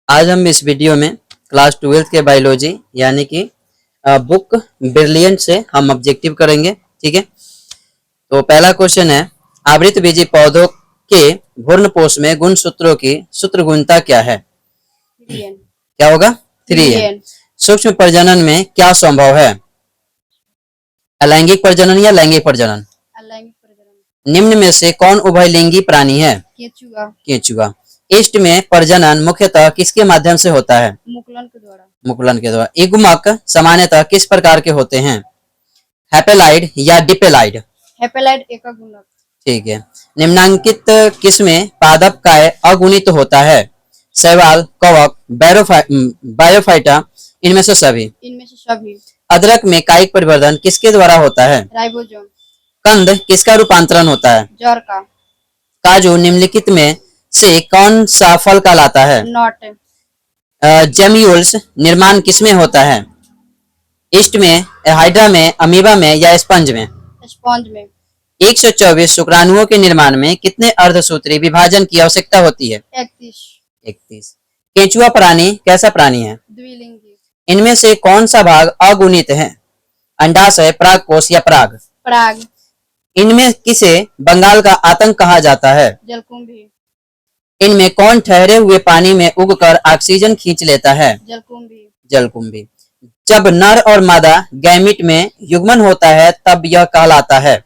आज हम इस वीडियो में क्लास 12th के बायोलॉजी यानी कि बुक ब्रिलियंट से हम ऑब्जेक्टिव करेंगे। ठीक है, तो पहला क्वेश्चन है, आवृतबीजी पौधों के भ्रूणपोष में गुणसूत्रों की सूत्र गुणता क्या है? क्या होगा? 3n। सूक्ष्म प्रजनन में क्या संभव है? अलैंगिक प्रजनन या लैंगिक प्रजनन? अलैंगिक प्रजनन। निम्न में से कौन उभयलिंगी प्राणी है? केंचुआ। केंचुआ। इष्ट में प्रजनन मुख्यतः किसके माध्यम से होता है? मुकुलन के द्वारा। मुकुलन के द्वारा। युग्मक सामान्यतः किस प्रकार के होते हैं? हैपेलाइड या डिपेलाइड? हेपेलाइड एकक गुणक। ठीक है। निम्नांकित किसमें पादप काय अगुणित होता है? शैवाल, कवक, बायोफाइटा, इनमें से सभी? इनमें से सभी। अदरक में कायिक परिवर्तन किसके द्वारा होता है? राइबोसोम। कंद किसका रूपांतरण होता है? जड़ का। काजू निम्नलिखित में से कौन सा फल कहलाता है? नट। जेम्यूल्स निर्माण किसमें होता है? ईस्ट में, हाइड्रा में, अमीबा में या स्पंज में? स्पंज में। 124 शुक्राणुओं के निर्माण में कितने अर्धसूत्री विभाजन की आवश्यकता होती है? 31। केंचुआ प्राणी कैसा प्राणी है? द्विलिंगी। इनमें से कौन सा भाग अगुणित है? अंडाशय, परागकोश या पराग? पराग। इनमें किसे बंगाल का आतंक कहा जाता है? जलकुंभी। इनमें कौन ठहरे हुए पानी में उगकर ऑक्सीजन खींच लेता है? जलकुंभी। जलकुंभी। जब नर और मादा गैमीट में युग्मन होता है तब यह कहलाता है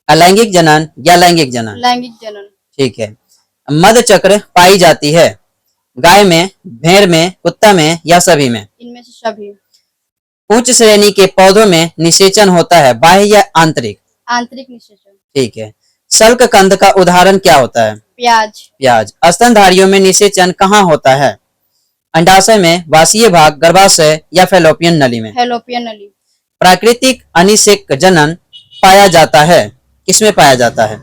अलैंगिक जनन या लैंगिक जनन? लैंगिक जनन। ठीक है। मध चक्र पाई जाती है गाय में, भेड़ में, कुत्ता में या सभी में? इनमें से सभी। उच्च श्रेणी के पौधों में निषेचन होता है बाह्य या आंतरिक? आंतरिक निषेचन। ठीक है। शल्क कंद का उदाहरण क्या होता है? प्याज। प्याज। स्तनधारियों में निषेचन कहाँ होता है? अंडाशय में, वासीय भाग, गर्भाशय या फैलोपियन नली में? फैलोपियन नली। प्राकृतिक अनिषेक जनन पाया जाता है किसमें पाया जाता है?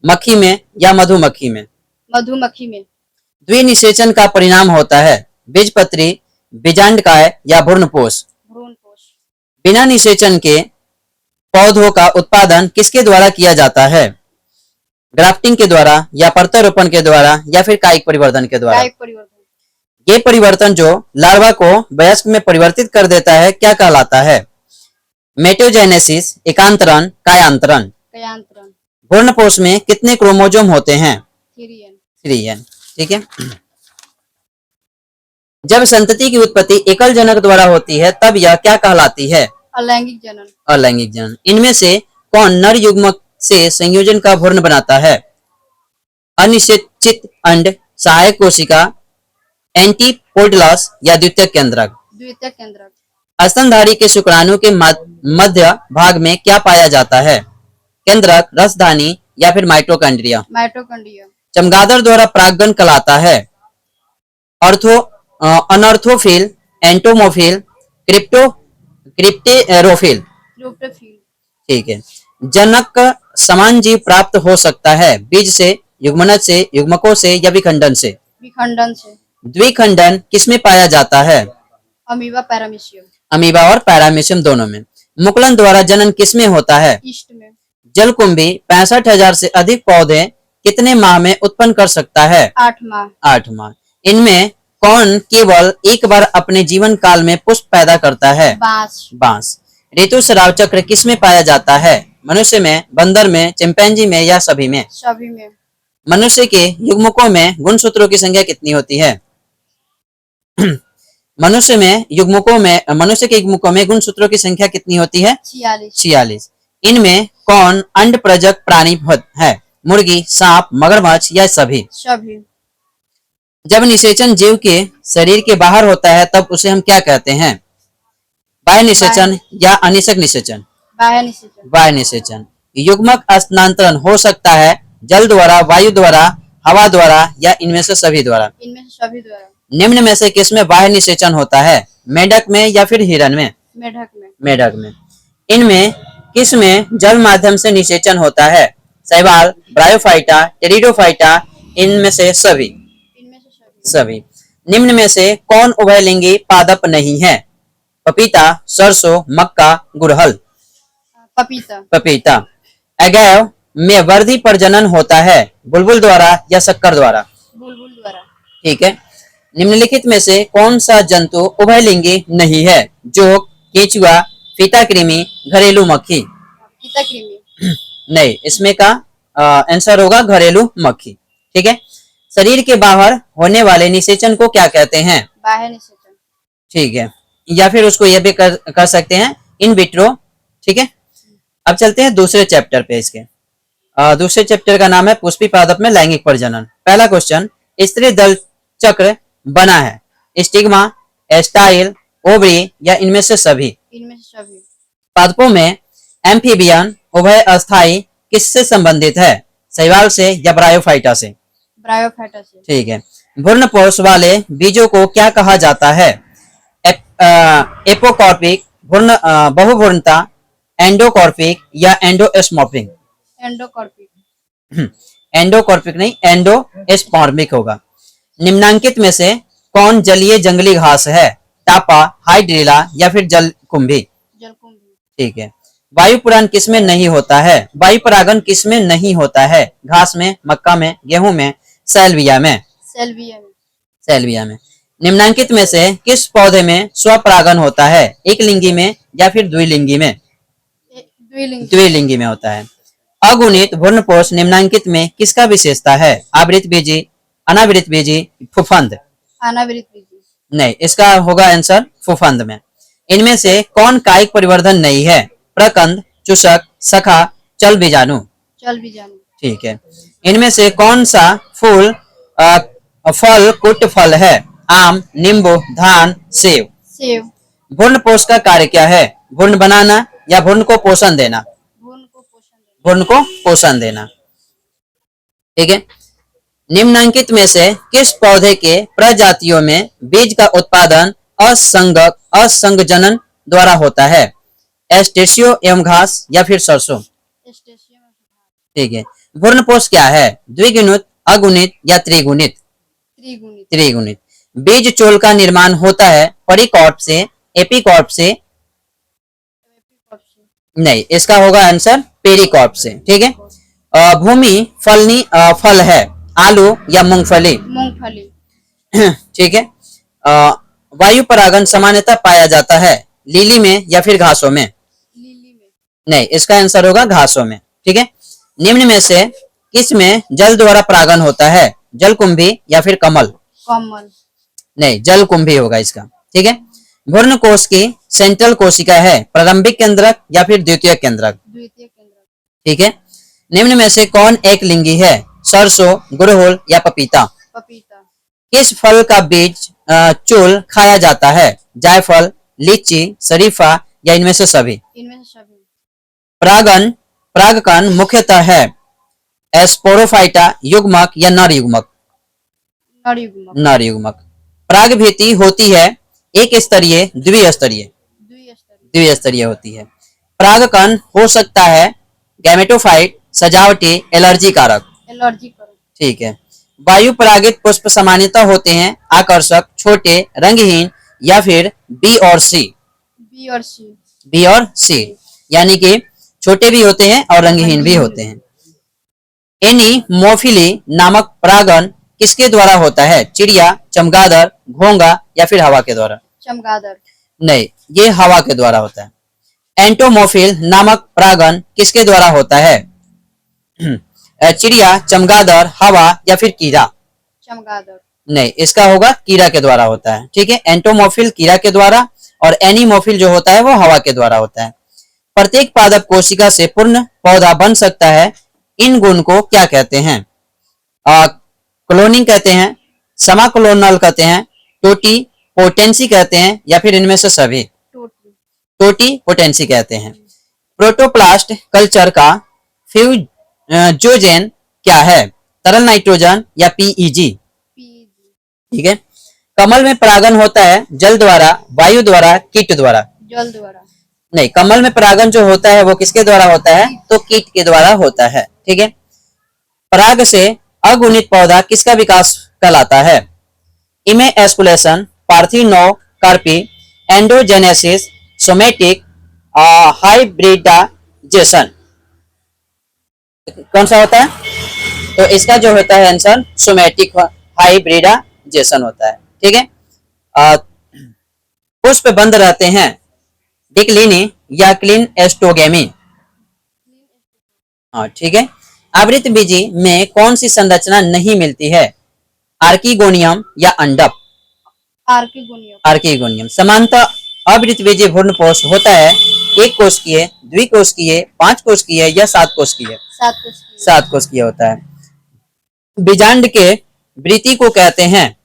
मक्खी में या मधुमक्खी में? मधुमक्खी में। द्विनिषेचन का परिणाम होता है बीजपत्री, बीजांडकाय या भ्रूणपोष? भ्रूणपोष। बिना निषेचन के पौधों का उत्पादन किसके द्वारा किया जाता है? ग्राफ्टिंग के द्वारा या प्रत्यारोपण के द्वारा या फिर कायिक परिवर्तन के द्वारा? कायिक परिवर्तन। ये परिवर्तन जो लार्वा को वयस्क में परिवर्तित कर देता है क्या कहलाता है? मेटोजेनेसिस, एकांतरण, कायांतरण? कायांतरण। भ्रूणपोष में कितने क्रोमोसोम होते हैं? 3n। ठीक है। जब संतति की उत्पत्ति एकल जनक द्वारा होती है तब यह क्या कहलाती है? अलैंगिक जनन। अलैंगिक जनन। इनमें से कौन नर युग्मक से संयोजन का भ्रूण बनाता है? अनिषेचित अंड, सहायक कोशिका, एंटीपोडलस या द्वितीयक केंद्रक? द्वितीयक केंद्रक। स्तनधारी के शुक्राणु के मध्य भाग में क्या पाया जाता है? केंद्रक, रसधानी या फिर माइटोकॉन्ड्रिया? माइटोकॉन्ड्रिया। चमगादड़ द्वारा परागण कहलाता है अनर्थोफिल, एंटोमोफिल, क्रिप्टेरोफिल? ल्यूटेफिल। ठीक है। जनक समान जीव प्राप्त हो सकता है बीज से, युग्मनज से, युग्मकों से या विखंडन से? विखंडन से। द्विखंडन किसमें पाया जाता है? Amoeba, paramecium. अमीबा और पैरामीशियम दोनों में। मुकुलन द्वारा जनन किसमें होता है? ईस्ट में। जलकुंभी 65,000 से अधिक पौधे कितने माह में उत्पन्न कर सकता है? 8 माह। 8 माह। इनमें कौन केवल एक बार अपने जीवन काल में पुष्प पैदा करता है? बांस। बांस। ऋतुस्राव चक्र किसमें पाया जाता है? मनुष्य में, बंदर में, चिंपैंजी में या सभी में? सभी में। मनुष्य के युग्मकों में गुणसूत्रों की संख्या कितनी होती है? मनुष्य के युग्मकों में गुणसूत्रों की संख्या कितनी होती है? 46। इनमें कौन अंडप्रजक प्राणी है? मुर्गी, सांप, मगरमच्छ या सभी? सभी। जब निषेचन जीव के शरीर के बाहर होता है तब उसे हम क्या कहते हैं? बाह्य निषेचन या अनिषेक निषेचन? बाह्य निषेचन। बाह्य निषेचन। युग्मक स्थानांतरण हो सकता है जल द्वारा, वायु द्वारा, हवा द्वारा या इनमें से सभी द्वारा? इनमें से सभी द्वारा। निम्न में से किसमें बाह्य निषेचन होता है? मेढक में या फिर हिरन में? मेढक में। मेढक में। इनमें किसमें जल माध्यम से निषेचन होता है? शैवाल, ब्रायोफाइटा, टेरिडोफाइटा, इनमें से सभी? इनमें से सभी। निम्न में से कौन उभयलिंगी पादप नहीं है? पपीता, सरसों, मक्का, गुड़हल? पपीता। पपीता। अगैव में वर्धी प्रजनन होता है बुलबुल द्वारा या शक्कर द्वारा? बुलबुल द्वारा। ठीक है। निम्नलिखित में से कौन सा जंतु उभयलिंगी नहीं है? जोक, केंचुआ, फीता कृमि, घरेलू मक्खी। फीता कृमि। नहीं, इसमें का आंसर होगा घरेलू मक्खी। ठीक है। शरीर के बाहर होने वाले निषेचन को क्या कहते हैं? बाह्य निषेचन। ठीक है, या फिर उसको यह भी कर सकते हैं इन विट्रो। ठीक है। अब चलते हैं दूसरे चैप्टर पे। इसके दूसरे चैप्टर का नाम है पुष्पी पादप में लैंगिक प्रजनन। पहला क्वेश्चन, स्त्री दल चक्र बना है स्टिग्मा, एस्टाइल, ओवरी या इनमें से सभी? इनमें से सभी। पादपों में एम्फीबियन उभय अस्थाई किससे संबंधित है? शैवाल से या ब्रायोफाइटा से? ब्रायोफाइटा से। ठीक है। भ्रूणपोष वाले बीजों को क्या कहा जाता है? एपोकॉर्पिक, बहुभ्रूणता, एंडोकॉर्पिक या एंडोएस्मॉर्फिक? एंडोकॉर्पिक। एंडोकॉर्पिक नहीं, एंडोएस्मॉर्फिक होगा। निम्नांकित में से कौन जलीय जंगली घास है? टापा, हाइड्रिला या फिर जलकुंभी? जलकुंभी। ठीक है। वायु पुराण किसमें नहीं होता है? वायु परागन किसमें नहीं होता है? घास में, मक्का में, गेहूं में, सैलविया में? सैलविया में। सैलविया में। निम्नांकित में से किस पौधे में स्वपरागन होता है? एक लिंगी में या फिर द्विलिंगी में? द्विलिंगी में होता है। अगुणित भ्रूणपोष निम्नांकित में किसका विशेषता है? आवृत बीजी, अनावृत बीजी, फुफंद? अनावृत बीजी। नहीं, इसका होगा आंसर फुफंद में। इनमें से कौन कायिक परिवर्धन नहीं है? प्रकंद, चूषक, सखा, चल बीजाणु? चल बीजाणु। ठीक है। इनमें से कौन सा फूल फल कुट फल है? आम, नींबू, धान, सेब? सेब। भ्रूणपोष का कार्य क्या है? भ्रूण बनाना या भ्रूण को पोषण देना? भ्रूण को पोषण देना। ठीक है। निम्नांकित में से किस पौधे के प्रजातियों में बीज का उत्पादन असंगजनन द्वारा होता है? एस्टेशियो एवं घास या फिर सरसों? ठीक है। भ्रूणपोष क्या है? द्विगुणित, अगुणित या त्रिगुणित? त्रिगुणित। त्रिगुणित। बीज चोल का निर्माण होता है परिकॉर्प से, एपिकॉर्प से? नहीं, इसका होगा आंसर पेरिकॉर्प से। ठीक है। भूमि फलनी फल है आलू या मूंगफली? मूंगफली। ठीक है। वायु परागन सामान्यतः पाया जाता है लीली में या फिर घासों में? लीली में। नहीं, इसका आंसर होगा घासों में। ठीक है। निम्न में से किस में जल द्वारा परागन होता है? जलकुंभी या फिर कमल? कमल। नहीं, जलकुंभी होगा इसका। ठीक है। भ्रूण कोश की सेंट्रल कोशिका है प्रारंभिक केंद्रक या फिर द्वितीय केंद्रक? द्वितीय केंद्रक। ठीक है। निम्न में से कौन एक लिंगी है? सरसों, गुड़हल या पपीता? पपीता। किस फल का बीज चूल खाया जाता है? जायफल, लीची, शरीफा या इनमें से सभी? इनमें से सभी। परागकण मुख्यतः है एस्पोरोफाइटा, युग्मक या नर युग्मक? नर युग्मक। नर युग्मक। परागभीति होती है एक स्तरीय, द्विस्तरीय? द्विस्तरीय होती है। परागकण हो सकता है गैमेटोफाइट, सजावटी, एलर्जी कारक? एलर्जी कारक। ठीक है। वायु परागित पुष्प सामान्यतः होते हैं आकर्षक, छोटे, रंगहीन या फिर बी और सी? बी और सी। बी और सी, यानी कि छोटे भी होते हैं और रंगहीन भी होते हैं। एनीमोफिली नामक परागन किसके द्वारा होता है? चिड़िया, चमगादड़, घोंगा या फिर हवा के द्वारा? चमगादड़। नहीं, ये हवा के द्वारा होता है। एंटोमोफिल नामक परागन किसके द्वारा होता है? चिड़िया, चमगादड़, हवा या फिर कीड़ा? चमगादड़। नहीं, इसका होगा कीड़ा के द्वारा होता है। ठीक है। एंटोमोफिल कीड़ा के द्वारा और एनीमोफिल जो होता है वो हवा के द्वारा होता है। प्रत्येक पादप कोशिका से पूर्ण पौधा बन सकता है। इन गुण को क्या कहते हैं? क्लोनिंग कहते हैं, समाक्लोनल कहते हैं, टोटी पोटेंसी कहते हैं या फिर इनमें से सभी? टोटी पोटेंसी कहते हैं। प्रोटोप्लास्ट कल्चर का फ्यूजोजेन क्या है? तरल नाइट्रोजन या पीईजी? ठीक है। कमल में परागन होता है जल द्वारा, वायु द्वारा, कीट द्वारा? जल द्वारा। नहीं, कमल में परागन जो होता है वो किसके द्वारा होता है? तो कीट के द्वारा होता है। ठीक है। पराग से अगुणित पौधा किसका विकास कहलाता है? Emasculation, parthenocarpy, endogenesis, somatic, hybridization? कौन सा होता है? तो इसका जो होता है आंसर सोमेटिक हाइब्रिडाइजेशन होता है। ठीक है। पुष्प बंद रहते हैं, डिक्लिनी या क्लीन एस्टोगेमी। हाँ ठीक है। आवृत बीजी में कौन सी संरचना नहीं मिलती है, आर्किगोनियम या अंडप। आर्किगोनियम। आर्किगोनियम। समानतः आवृत बीजी भ्रूणपोष होता है एक कोशिकीय, द्विकोशिकीय, 5 कोशिकीय या 7 कोशिकीय। 7 कोशिकीय। 7 कोशिकीय होता है। बीजांड के वृत्ति को कहते हैं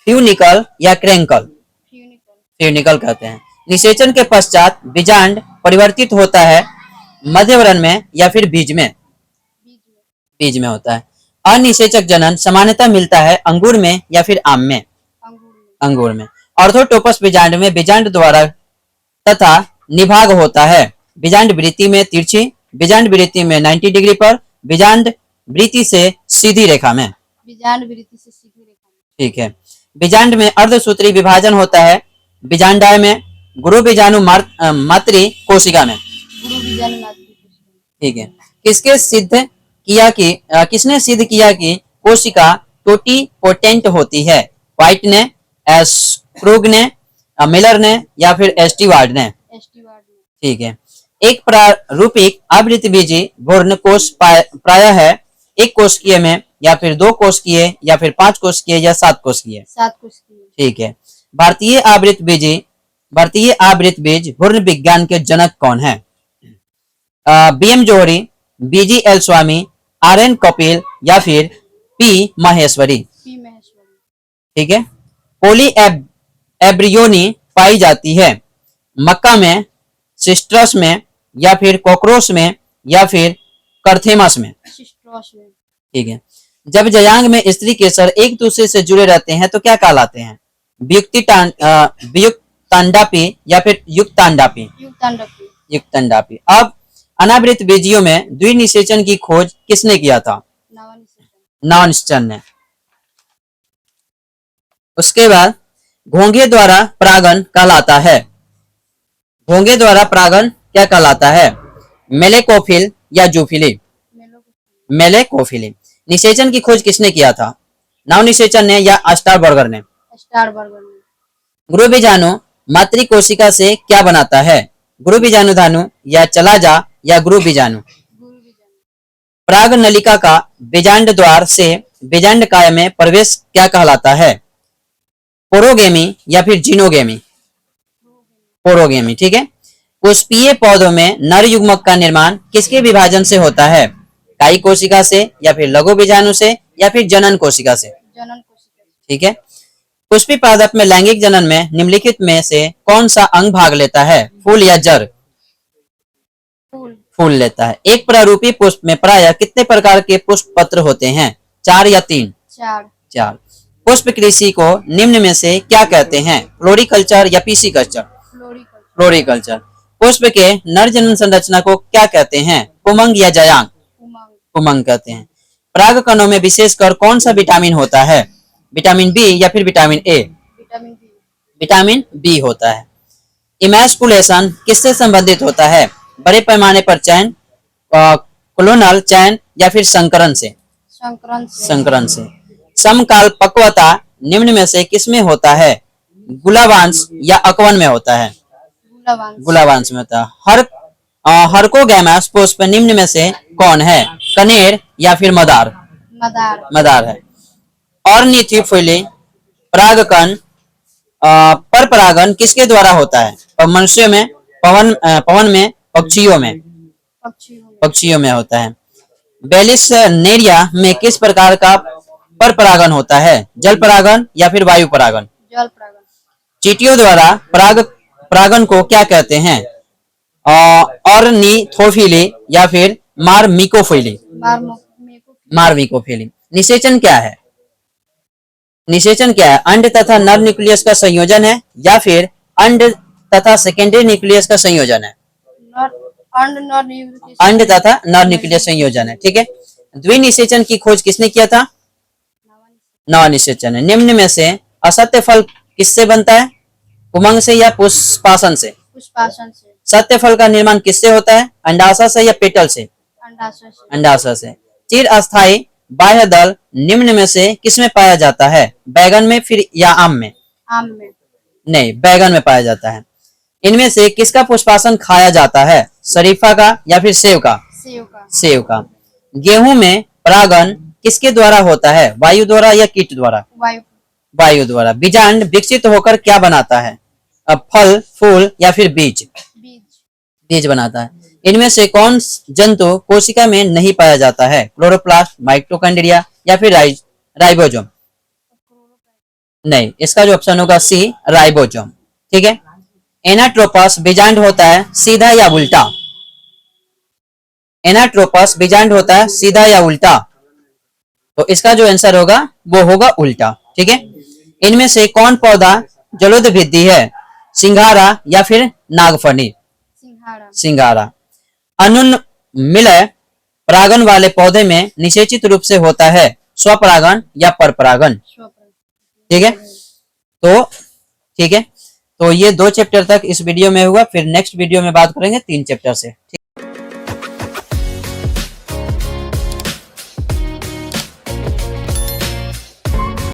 फ्यूनिकल या क्रैंकल। फ्यूनिकल कहते हैं। निषेचन के पश्चात बीजांड परिवर्तित होता है मध्यवर्ण में या फिर बीज में। बीज में होता है। अनिषेचक जनन सामान्यतः मिलता है अंगूर में या फिर आम में। अंगूर में। ऑर्थोटोपस बीजांड में बीजांड द्वारा तथा निभाग होता है। बीजांड वृत्ति में तिरछी, बीजांड वृत्ति में 90 डिग्री पर, बीजांड वृत्ति से सीधी रेखा में। बीजांड वृत्ति से सीधी रेखा में। ठीक है। बीजांड में अर्धसूत्री विभाजन होता है बीजांडाय में, गुरु बीजाणु मातृ कोशिका में। गुरु बीजाणु मातृ कोशिका। ठीक है। किसने सिद्ध किया कि कोशिका टोटीपोटेंट होती है, व्हाइट ने, क्रूग ने, मिलर ने या फिर एस्टीवार्ड ने। ठीक है। एक प्रारूपिक आवृतबीजी भ्रूण कोष प्रायः है एक कोशिकीय में या फिर 2 कोशिकीय या फिर 5 कोशिकीय या 7 कोशिकीय। 7 कोशिकीय। ठीक है। भारतीय आवृत बीज भ्रूण विज्ञान के जनक कौन है, बीएम जोहरी, बीजी एल स्वामी, आर.एन. कपिल या फिर पी महेश्वरी। ठीक है। पोली एब्रियोनी पाई जाती है मक्का में, सिस्ट्रस में या फिर कॉकरोच में या फिर करथेमस में। ठीक है। जब जयांग में स्त्री केसर एक दूसरे से जुड़े रहते हैं तो क्या कहलाते हैं, वियुक्तांडापी या फिर युक्तांडापी। युक्तांडापी। अब अनावृत बीजियों में द्विनिषेचन की खोज किसने किया था, नवनिषेचन ने। उसके बाद घोंघे द्वारा परागण कहलाता है, घोंघे द्वारा परागण क्या कहलाता है, मेलेकोफिल या जूफिली। मेलेकोफिली। निषेचन की खोज किसने किया था, नवनिषेचन ने या स्टारबर्गर ने। गुरु बीजाणु मातृ कोशिका से क्या बनाता है, गुरु बीजाणु धानु या चलाजा या गुरु बीजाणु। पराग नलिका का बीजांड द्वार से बीजांड काय में प्रवेश क्या कहलाता है, पोरोगेमी या फिर जीनोगेमी। पोरोगेमी। ठीक है। पुष्पीय पौधों में नर युग्मक का निर्माण किसके विभाजन से होता है, काई कोशिका से या फिर लघु बीजाणु से या फिर जनन कोशिका से। ठीक है। पुष्पी पादप में लैंगिक जनन में निम्नलिखित में से कौन सा अंग भाग लेता है, फूल या जड़। फूल लेता है। एक प्रारूपी पुष्प में प्रायः कितने प्रकार के पुष्प पत्र होते हैं, 4 या 3। 4। पुष्प कृषि को निम्न में से क्या कहते हैं, फ्लोरिकल्चर या पीसीकल्चर। फ्लोरिकल्चर। पुष्प के नर जनन संरचना को क्या कहते हैं, पुमंग या जयांग। पुमंग कहते हैं। पराग कणों में विशेषकर कौन सा विटामिन होता है, विटामिन बी या फिर विटामिन ए। विटामिन बी होता है। इमैस्कुलेशन किससे संबंधित होता है, बड़े पैमाने पर चयन, क्लोनल चयन या फिर संकरण से। संकरण से। समकाल पक्वता निम्न में से किसमें होता है, गुलाबांश या अकवन में होता है। गुलाबांश में होता है। हर्कोगैमस पुष्प निम्न में से कौन है, कनेर या फिर मदार। मदार है। ऑर्निथियोफिली परागकण पर परागण किसके द्वारा होता है, मनुष्य में, पवन में, पक्षियों में। पक्षियों में होता है। बेलिसनेरिया में किस प्रकार का पर परागण होता है, जल परागण या फिर वायु परागण। चींटियों द्वारा परागण को क्या कहते हैं, ऑर्निथोफिली या फिर मार्मिकोफिली। मार्मिकोफिली। निषेचन क्या है, निषेचन क्या है, अंड तथा नर न्यूक्लियस का संयोजन है या फिर अंड तथा सेकेंडरी न्यूक्लियस का संयोजन है। अंड तथा नर न्यूक्लियस संयोजन है। ठीक है। द्विनिषेचन की खोज किसने किया था, नवनिषेचन है। निम्न में से असत्य फल किससे बनता है, उमंग से या पुष्पासन से। सत्य फल का निर्माण किससे होता है, अंडाशय से या पेटल से। अंडाशय से। चिर अस्थायी बाह्य दल निम्न में से किसमें पाया जाता है? बैगन में फिर या आम में? आम में। नहीं, बैगन में पाया जाता है। इनमें से किसका पुष्पासन खाया जाता है? शरीफा का या फिर सेव का? सेव का। सेव का। गेहूं में परागण किसके द्वारा होता है? वायु द्वारा या कीट द्वारा? वायु। वायु द्वारा। बीजांड विकसित होकर क्या बनाता है? अब फल, फूल या फिर बीज? बीज। बीज बनाता है। इनमें से कौन जंतु कोशिका में नहीं पाया जाता है? क्लोरोप्लास्ट, माइटोकॉन्ड्रिया या फिर राइबोसोम? नहीं, इसका जो ऑप्शन होगा सी, राइबोसोम। ठीक है। एनाट्रोपस बीजांड होता है सीधा या उल्टा? एनाट्रोपस बीजांड होता है सीधा या उल्टा? तो इसका जो आंसर होगा वो होगा उल्टा। ठीक है। इनमें से कौन पौधा जलोदभिद्धि है? सिंघाड़ा या फिर नागफनी? सिंघाड़ा। सिंघाड़ा। अनुन्मिलय परागण वाले पौधे में निषेचित रूप से होता है स्वपरागण या परपरागण? ठीक है। तो ये 2 चैप्टर तक इस वीडियो में हुआ, फिर नेक्स्ट वीडियो में बात करेंगे 3 चैप्टर से।